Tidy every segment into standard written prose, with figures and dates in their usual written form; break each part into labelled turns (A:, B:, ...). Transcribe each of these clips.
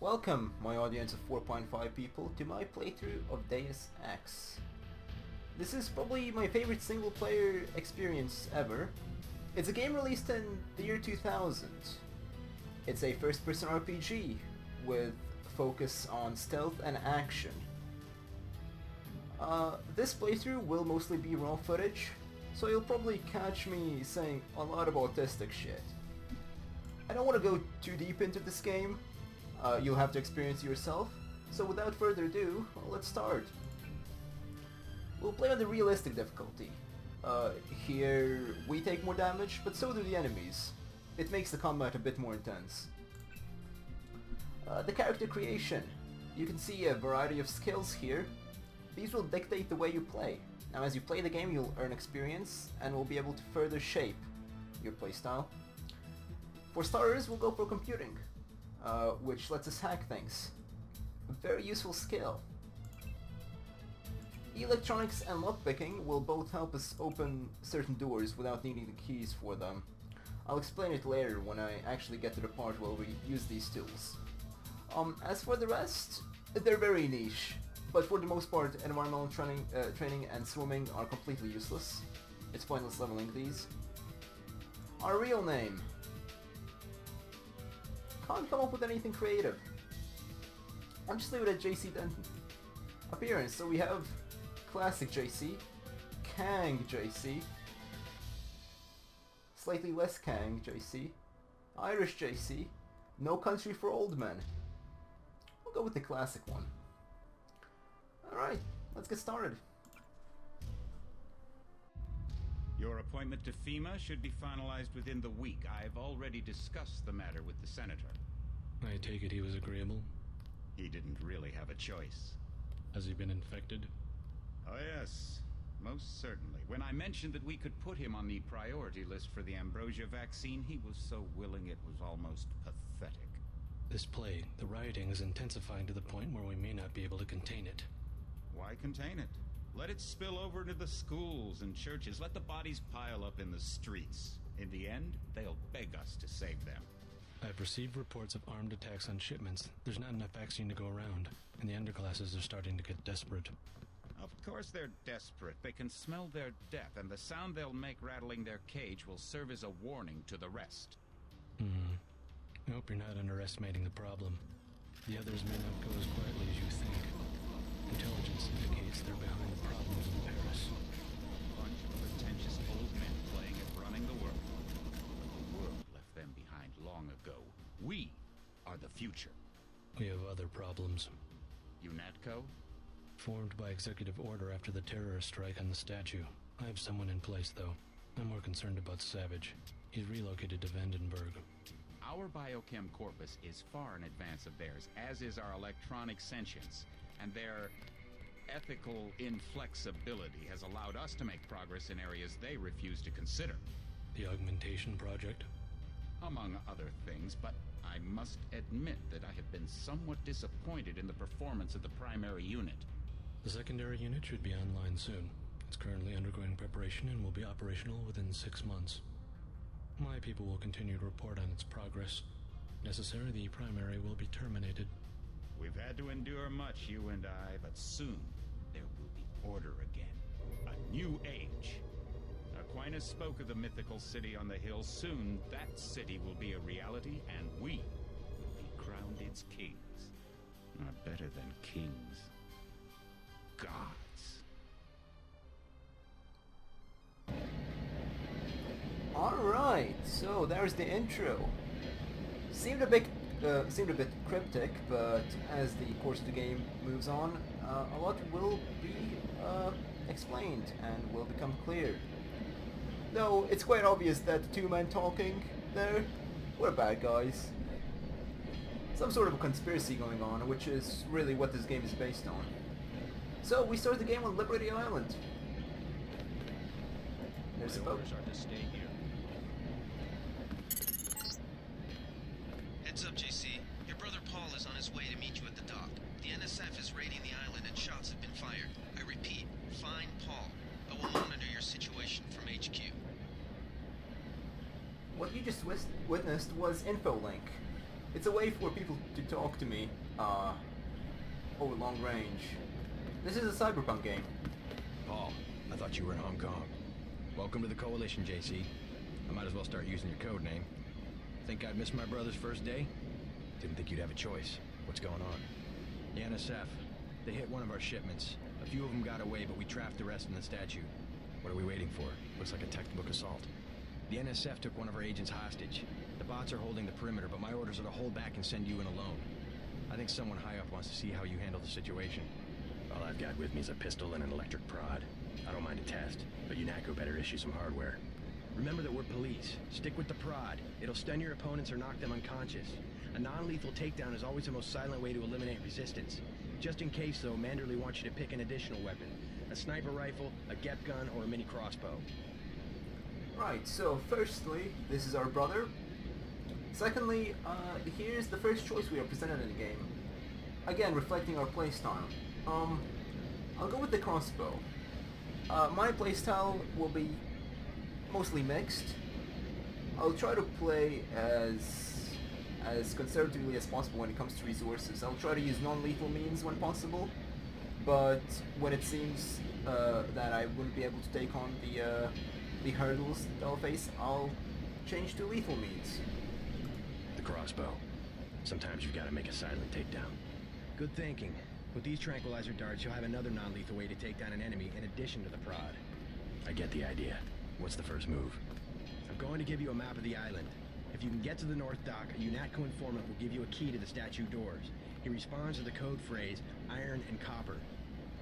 A: Welcome, my audience of 4.5 people, to my playthrough of Deus Ex. This is probably my favorite single-player experience ever. It's a game released in the year 2000. It's a first-person RPG with focus on stealth and action. This playthrough will mostly be raw footage, so you'll probably catch me saying a lot of autistic shit. I don't want to go too deep into this game. You'll have to experience it yourself, so without further ado, let's start. We'll play on the realistic difficulty. Here we take more damage, but so do the enemies. It makes the combat a bit more intense. The character creation. You can see a variety of skills here. These will dictate the way you play. Now as you play the game, you'll earn experience and will be able to further shape your playstyle. For starters, we'll go for computing, which lets us hack things. A very useful skill. Electronics and lockpicking will both help us open certain doors without needing the keys for them. I'll explain it later when I actually get to the part where we use these tools. As for the rest, they're very niche, but for the most part environmental training and swimming are completely useless. It's pointless leveling these. Our real name. Can't come up with anything creative. I'll just leave it at JC Denton. Appearance, so we have Classic JC, Kang JC, slightly less Kang JC, Irish JC, No Country for Old Men. We'll go with the classic one. Alright, let's get started.
B: Your appointment to FEMA should be finalized within the week. I've already discussed the matter with the senator.
C: I take it he was agreeable?
B: He didn't really have a choice.
C: Has he been infected?
B: Oh yes, most certainly. When I mentioned that we could put him on the priority list for the ambrosia vaccine, he was so willing it was almost pathetic.
C: This plague, the rioting is intensifying to the point where we may not be able to contain it.
B: Why contain it? Let it spill over into the schools and churches. Let the bodies pile up in the streets. In the end, they'll beg us to save them.
C: I've received reports of armed attacks on shipments. There's not enough vaccine to go around, and the underclasses are starting to get desperate.
B: Of course they're desperate. They can smell their death, and the sound they'll make rattling their cage will serve as a warning to the rest.
C: I hope you're not underestimating the problem. The others may not go as quietly as you think. Intelligence indicates they're behind the problems in Paris.
B: A bunch of pretentious old men playing at running the world. The world left them behind long ago. We are the future.
C: We have other problems.
B: UNATCO?
C: Formed by executive order after the terrorist strike on the statue. I have someone in place, though. I'm more concerned about Savage. He's relocated to Vandenberg.
B: Our biochem corpus is far in advance of theirs, as is our electronic sentience. And their ethical inflexibility has allowed us to make progress in areas they refuse to consider.
C: The augmentation project?
B: Among other things, but I must admit that I have been somewhat disappointed in the performance of the primary unit.
C: The secondary unit should be online soon. It's currently undergoing preparation and will be operational within 6 months. My people will continue to report on its progress. If necessary, the primary will be terminated.
B: We've had to endure much, you and I, but soon there will be order again. A new age. Aquinas spoke of the mythical city on the hill. Soon that city will be a reality, and we will be crowned its kings. Not better than kings. Gods.
A: Alright, so there's the intro. Seemed a bit cryptic, but as the course of the game moves on, a lot will be explained and will become clear. Though it's quite obvious that the two men talking there were bad guys. Some sort of a conspiracy going on, which is really what this game is based on. So we start the game on Liberty Island. There's a boat.
B: Orders are to stay here.
D: Heads up, JC. Your brother Paul is on his way to meet you at the dock. The NSF is raiding the island and shots have been fired. I repeat, find Paul. I will monitor your situation from HQ.
A: What you just witnessed was InfoLink. It's a way for people to talk to me over long range. This is a cyberpunk game.
E: Paul, I thought you were in Hong Kong. Welcome to the Coalition, JC. I might as well start using your code name. Think I'd miss my brother's first day? Didn't think you'd have a choice. What's going on? The NSF. They hit one of our shipments. A few of them got away, but we trapped the rest in the statue. What are we waiting for? Looks like a textbook assault. The NSF took one of our agents hostage. The bots are holding the perimeter, but my orders are to hold back and send you in alone. I think someone high up wants to see how you handle the situation. All I've got with me is a pistol and an electric prod. I don't mind a test, but UNATCO better issue some hardware. Remember that we're police. Stick with the prod. It'll stun your opponents or knock them unconscious. A non-lethal takedown is always the most silent way to eliminate resistance. Just in case, though, Manderley wants you to pick an additional weapon. A sniper rifle, a GEP gun, or a mini crossbow.
A: Right, so firstly, this is our brother. Secondly, here's the first choice we are presented in the game. Again, reflecting our playstyle. I'll go with the crossbow. My playstyle will be mostly mixed. I'll try to play as conservatively as possible when it comes to resources. I'll try to use non-lethal means when possible, but when it seems that I wouldn't be able to take on the hurdles that I'll face, I'll change to lethal means.
E: The crossbow. Sometimes you've got to make a silent takedown. Good thinking. With these tranquilizer darts, you'll have another non-lethal way to take down an enemy in addition to the prod. I get the idea. What's the first move? I'm going to give you a map of the island. If you can get to the North Dock, a UNATCO informant will give you a key to the statue doors. He responds to the code phrase, iron and copper.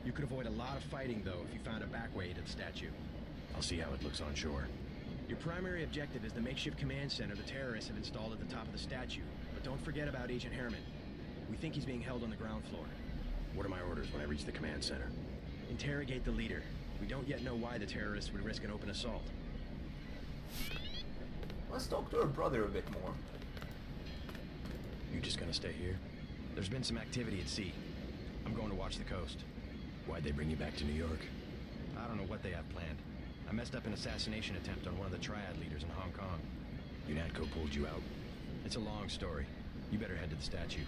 E: You could avoid a lot of fighting, though, if you found a back way to the statue. I'll see how it looks on shore. Your primary objective is the makeshift command center the terrorists have installed at the top of the statue. But don't forget about Agent Harriman. We think he's being held on the ground floor. What are my orders when I reach the command center? Interrogate the leader. We don't yet know why the terrorists would risk an open assault.
A: Let's talk to our brother a bit more.
E: You just gonna stay here? There's been some activity at sea. I'm going to watch the coast. Why'd they bring you back to New York? I don't know what they have planned. I messed up an assassination attempt on one of the Triad leaders in Hong Kong. UNATCO pulled you out. It's a long story. You better head to the statue.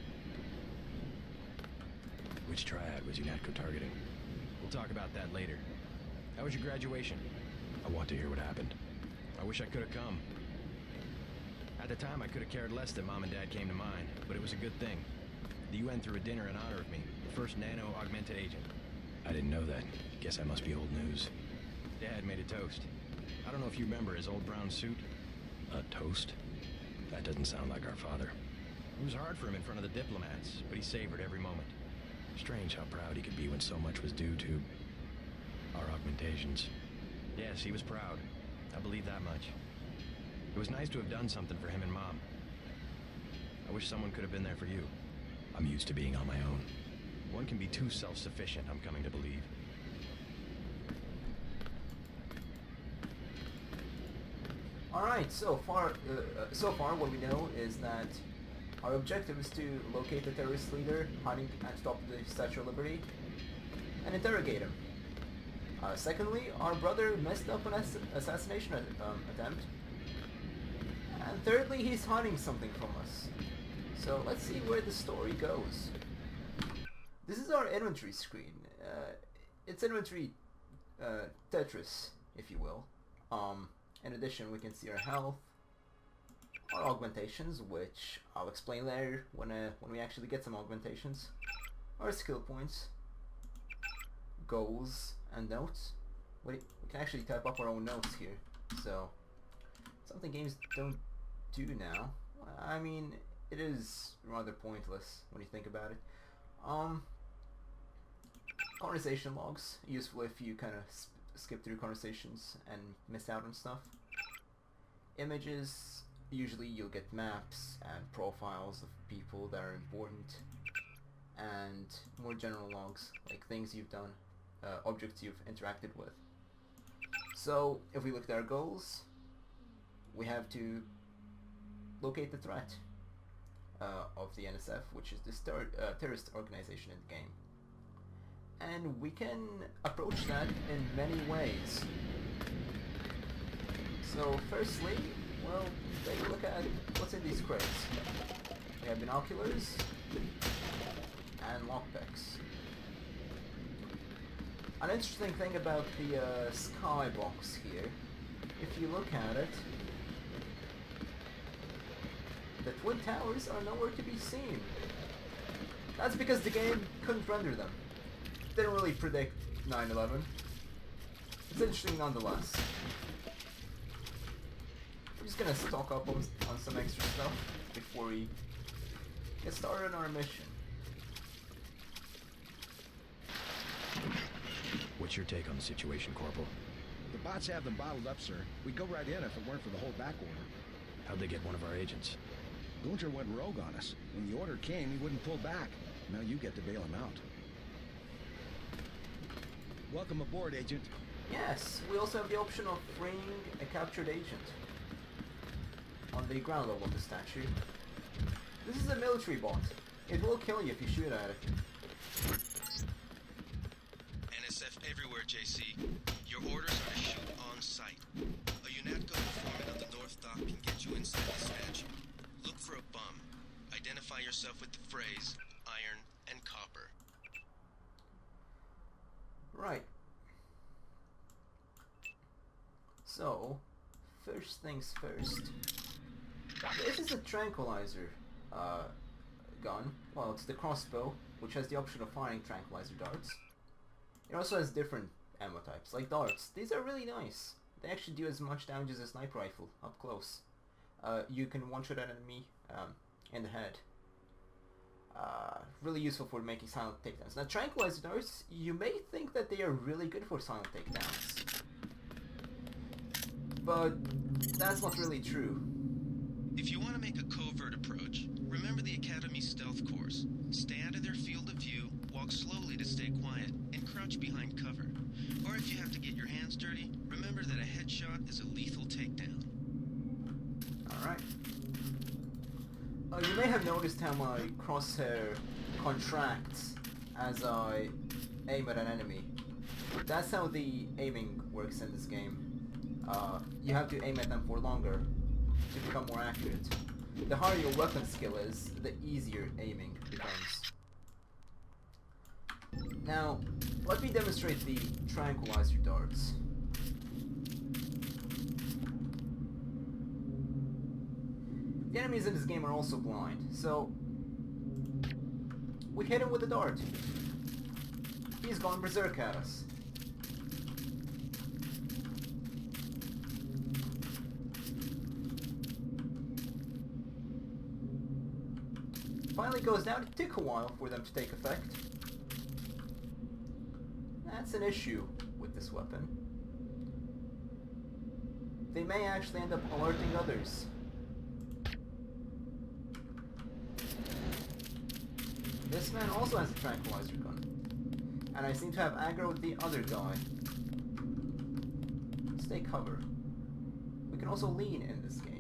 E: Which Triad was UNATCO targeting? We'll talk about that later. How was your graduation? I want to hear what happened. I wish I could have come. At the time, I could have cared less that Mom and Dad came to mind, but it was a good thing. The UN threw a dinner in honor of me, the first nano-augmented agent. I didn't know that. Guess I must be old news. Dad made a toast. I don't know if you remember his old brown suit. A toast? That doesn't sound like our father. It was hard for him in front of the diplomats, but he savored every moment. Strange how proud he could be when so much was due to our augmentations. Yes, he was proud. I believe that much. It was nice to have done something for him and Mom. I wish someone could have been there for you. I'm used to being on my own. One can be too self-sufficient, I'm coming to believe.
A: Alright, so far what we know is that our objective is to locate the terrorist leader hiding at the top of the Statue of Liberty and interrogate him. Secondly, our brother messed up an assassination attempt. And thirdly, he's hiding something from us. So let's see where the story goes. This is our inventory screen. It's inventory Tetris, if you will. In addition, we can see our health, our augmentations, which I'll explain later when we actually get some augmentations, our skill points, goals, and notes. We can actually type up our own notes here, so something games don't do now. I mean, it is rather pointless when you think about it. Conversation logs, useful if you kind of skip through conversations and miss out on stuff. Images, usually you'll get maps and profiles of people that are important, and more general logs, like things you've done, objects you've interacted with. So, if we look at our goals, we have to locate the threat of the NSF, which is this terrorist organization in the game. And we can approach that in many ways. So firstly, Well, take a look at what's in these crates. We have binoculars and lockpicks. An interesting thing about the skybox here, if you look at it, the Twin Towers are nowhere to be seen. That's because the game couldn't render them. Didn't really predict 9/11. It's interesting nonetheless. We're just gonna stock up on some extra stuff before we get started on our mission.
E: What's your take on the situation, Corporal?
F: The bots have them bottled up, sir. We'd go right in if it weren't for the whole back order.
E: How'd they get one of our agents?
F: Gunter went rogue on us. When the order came, he wouldn't pull back. Now you get to bail him out. Welcome aboard, Agent.
A: Yes, we also have the option of freeing a captured agent on the ground level of the statue. This is a military bot. It will kill you if you shoot at it.
D: NSF everywhere, JC. Your orders are to shoot on sight. A UNATCO informant on the North Dock can get you inside the statue. Look for a bum. Identify yourself with the phrase, iron and copper.
A: Right. So, first things first. This is a tranquilizer gun. Well, it's the crossbow, which has the option of firing tranquilizer darts. It also has different ammo types, like darts. These are really nice. They actually do as much damage as a sniper rifle, up close. You can one-shot an enemy in the head. Really useful for making silent takedowns. Now, tranquilizer darts, you may think that they are really good for silent takedowns, but that's not really true.
D: If you want to make a covert approach, remember the Academy stealth course. Stay out of their field of view, walk slowly to stay quiet, and crouch behind cover. Or if you have to get your hands dirty, remember that a headshot is a lethal takedown.
A: Alright. You may have noticed how my crosshair contracts as I aim at an enemy. That's how the aiming works in this game. You have to aim at them for longer to become more accurate. The higher your weapon skill is, the easier aiming becomes. Now, let me demonstrate the tranquilizer darts. The enemies in this game are also blind, so we hit him with a dart. He's gone berserk at us. Finally goes down. It took a while for them to take effect. That's an issue with this weapon. They may actually end up alerting others. This man also has a tranquilizer gun. And I seem to have aggroed the other guy. Stay cover. We can also lean in this game.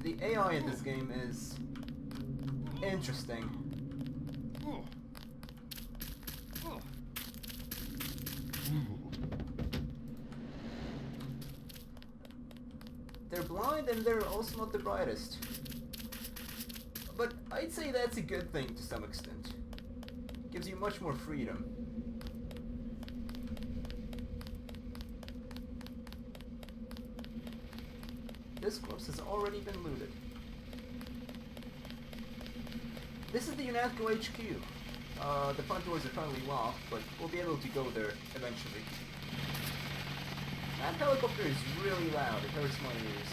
A: The AI in this game is interesting. They're blind and they're also not the brightest. But I'd say that's a good thing to some extent. Gives you much more freedom. This corpse has already been looted. This is the UNATCO HQ. The front doors are currently locked, but we'll be able to go there eventually. That helicopter is really loud, it hurts my ears.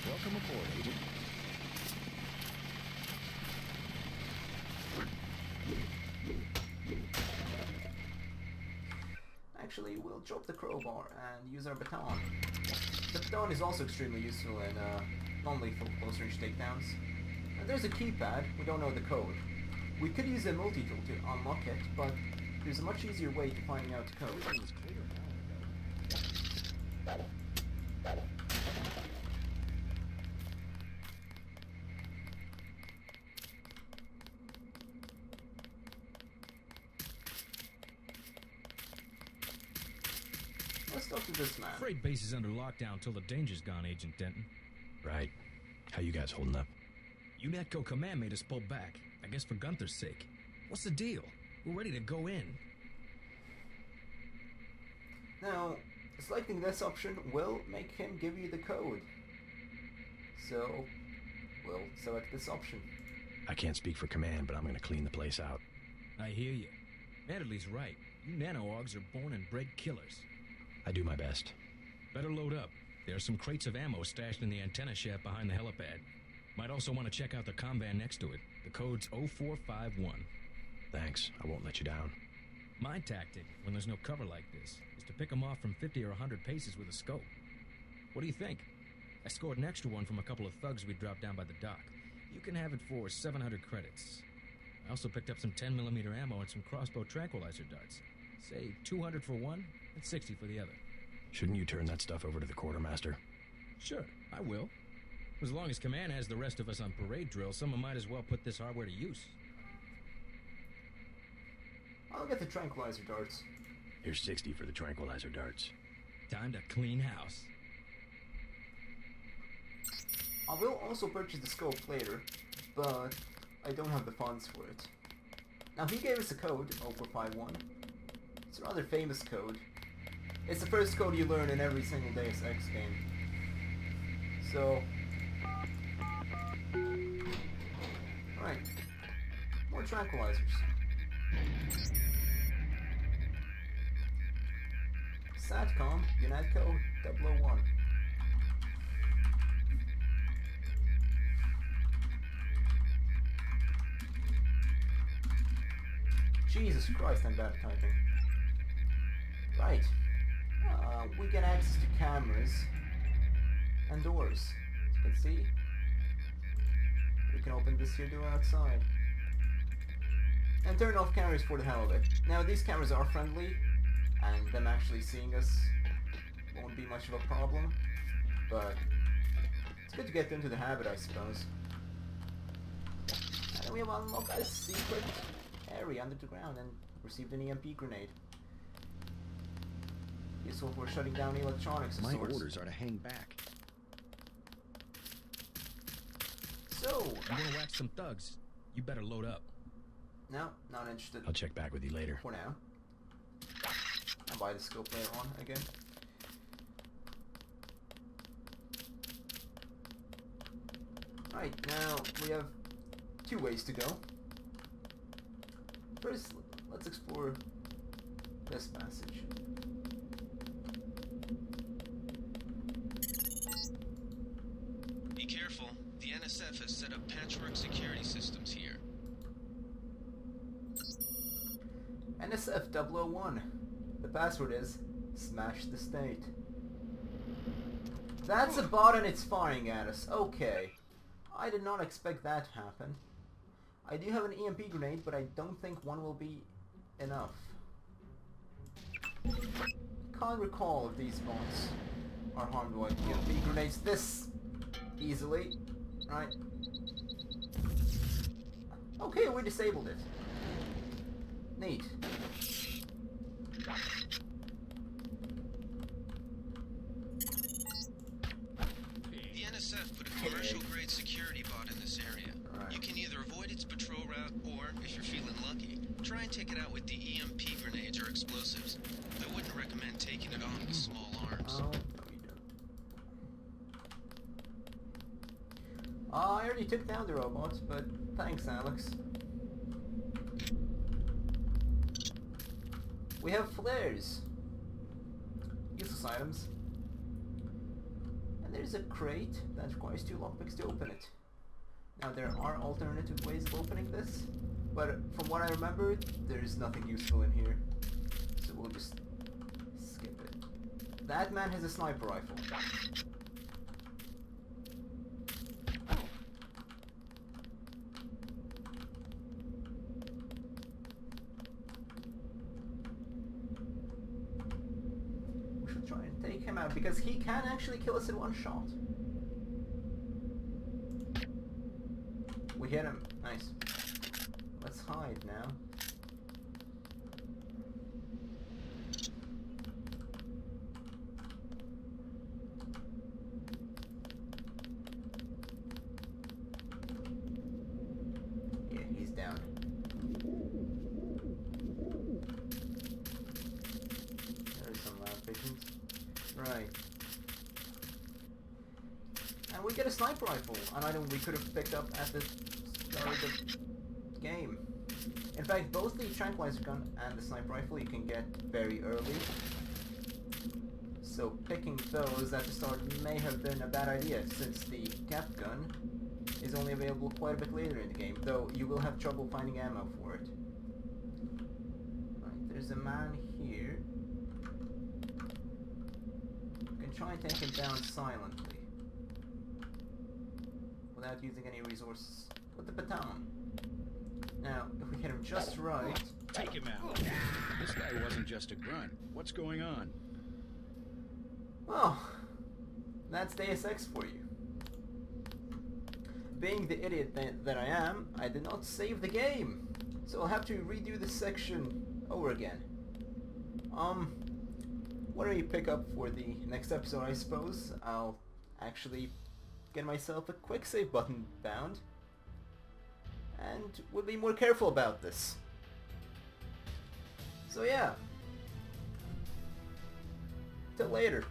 F: Welcome aboard, Agent.
A: Actually, we'll drop the crowbar and use our baton. The baton is also extremely useful in non-lethal close-range takedowns. And there's a keypad, we don't know the code. We could use a multi-tool to unlock it, but there's a much easier way to finding out the code. this man.
G: Freight base is under lockdown till the danger's gone, Agent Denton.
E: Right. How you guys holding up?
G: UNATCO Command made us pull back, I guess for Gunther's sake. What's the deal? We're ready to go in.
A: Now, selecting this option will make him give you the code. So, we'll select this option.
E: I can't speak for command, but I'm gonna clean the place out.
G: I hear you. Manderley's right. You nano-augs are born and bred killers.
E: I do my best.
G: Better load up. There are some crates of ammo stashed in the antenna shaft behind the helipad. Might also want to check out the comm van next to it. The code's 0451.
E: Thanks. I won't let you down.
G: My tactic, when there's no cover like this, is to pick them off from 50 or 100 paces with a scope. What do you think? I scored an extra one from a couple of thugs we dropped down by the dock. You can have it for 700 credits. I also picked up some 10mm ammo and some crossbow tranquilizer darts. Say 200 for one and 60 for the other.
E: Shouldn't you turn that stuff over to the quartermaster?
G: Sure, I will. As long as Command has the rest of us on parade drill, someone might as well put this hardware to use.
A: I'll get the tranquilizer darts.
E: Here's 60 for the tranquilizer darts.
G: Time to clean house.
A: I will also purchase the scope later, but I don't have the funds for it. Now he gave us a code, 0451. It's a rather famous code. It's the first code you learn in every single Deus Ex game. So... Right. More tranquilizers. SATCOM, UNATCO, 001. Jesus Christ, I'm bad typing. Right. We get access to cameras and doors. As you can see, we can open this here door outside. And turn off cameras for the hell of it. Now, these cameras are friendly, and them actually seeing us won't be much of a problem, but it's good to get into the habit, I suppose. And we have unlocked a secret area under the ground and received an EMP grenade. Useful for shutting down electronics of
F: My
A: sorts.
F: orders are to hang back.
A: So,
G: I'm gonna whack some thugs. You better load up.
A: no, not interested
E: I'll check back with you later.
A: for now. I'll buy the scope later on again. Right, now we have 2 ways to go. First, let's explore this passage.
D: Be careful. The NSF has set up patchwork security systems here.
A: NSF 001. The password is smash the state. That's a bot and it's firing at us. Okay. I did not expect that to happen. I do have an EMP grenade, but I don't think one will be enough. Can't recall if these bots are harmed by EMP grenades this easily. Right. Okay, we disabled it. Neat.
D: The NSF put a commercial-grade security bot in this area.
A: Right.
D: You can either avoid its patrol route, or, if you're feeling lucky, try and take it out with the EMP grenades or explosives. I wouldn't recommend taking it on with small arms.
A: Oh, no you don't. I already took down the robots, but thanks, Alex. We have flares. Useless items. And there's a crate that requires 2 lockpicks to open it. Now there are alternative ways of opening this, but from what I remember, there's nothing useful in here. So we'll just skip it. That man has a sniper rifle. We should try and take him out because he can actually kill us in one shot. We hit him. Nice. Let's hide now. we get a sniper rifle, an item we could have picked up at the start of the game. In fact, both the tranquilizer gun and the sniper rifle you can get very early. So picking those at the start may have been a bad idea, since the cap gun is only available quite a bit later in the game, though you will have trouble finding ammo for it. Right, there's a man here. You can try and take him down silently, without using any resources with the baton. Now, if we hit him just right...
F: Take him out. This guy wasn't just a grunt. What's going on?
A: Well, that's Deus Ex for you. Being the idiot that I am, I did not save the game, so I'll have to redo this section over again. What do you pick up for the next episode, I suppose? I'll actually get myself a quick save button bound, and we'll be more careful about this. So yeah. Till later.